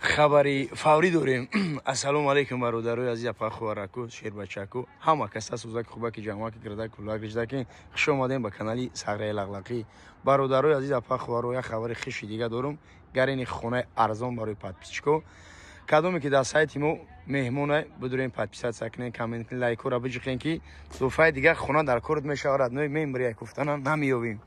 خبری فوری داریم. السلام علیکم برادرای عزیز پخوارکو شیربچکو همه کس سوزک خوبه که جمع که کرده کلا گشته که خوش اومدین به کانال صغرای لغلقی. برادرای عزیز پخوارو خبر خوش دیگه دارم. گرین خونه ارزان برای پادپیچکو کدومی که در سایت ما مهمونه بدورین پادپیسات کنین کامنت لایک رو بجخین که دفعه دیگه خونه در کورد میشه آرد نوی ممبری گفتن نمیویم.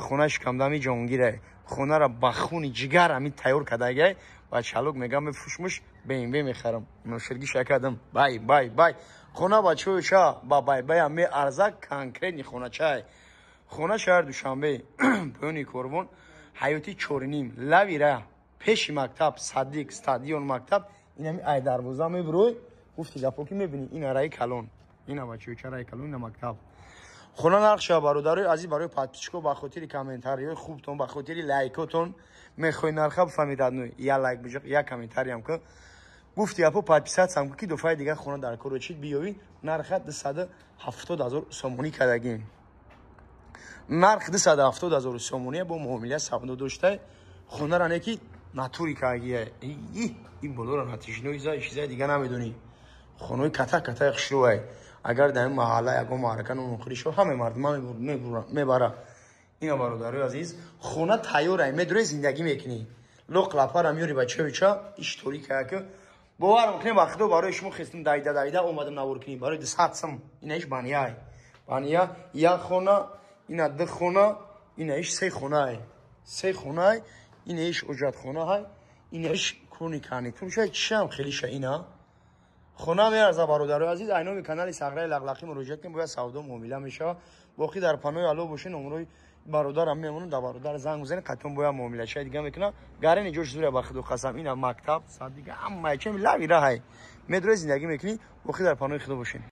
خونهش کمدمی جانگیره خونه را با خون جگر همین تیار کردگی و چالوک میگم بفروشمش BMW میخرم نوشرگی شکردم بای خونه با چوشا با بای هم ارزک کانکریت خونه چای خونه شهر دوشنبه پایونی کوربون حیاتی چورنیم لویره پیش مکتب صدیق استادیون مکتب این همی ای دروازه میبروی گفتی گپو که میبینی این رای کلون این بچه چرای کلون این مکتب خونه نقش برادرای عزیز برای پادپیچکو با خاطر کامنتاری خوبتون با خاطر لایکاتون میخوای نرخ بفهمید نو یا لایک بجق یا کامنتاری هم که گفتی اپو پادپیسات سم که دفعه دیگه خونه در کار چید بیاوی نرخ 270,000 سومونی کردگی نرخ 270,000 سومونی با معامله سبد داشته خونه را نکی ناتوری کاگیه این بلور نتیجه چیزای دیگه نمیدونی خونه کتا خشروه اگر در این محله یکم معرکن و مخری شو همه مردم میبره اینا برادرای عزیز خونه تیاره میدوری زندگی میکنی لوق لپار میوری بچه اشتوری که باور میکنی وقتو برای شما خستم دایده اومدم نور کنی برای 200 سم اینش بانیا یا خونه اینا ده خونه اینش سه خونه اینش اجرت خونه های اینش کرونیکانی تو میشه چم خیلی شه اینا خونه میارزه برادرای عزیز اینو کانال صغرای لغلقی مراجعه کنیم باید سودا معامله میشه باقی در پانوی الو باشه نمره برادرم میمونه در برادر زنگ بزنه قطعا باید معامله شه دیگه میکنه گارین جوش زوره بخدو قسم اینا مکتب صد دیگه اما چه لوی راه میدره زندگی میکنی باقی در پانوی خدا باشین.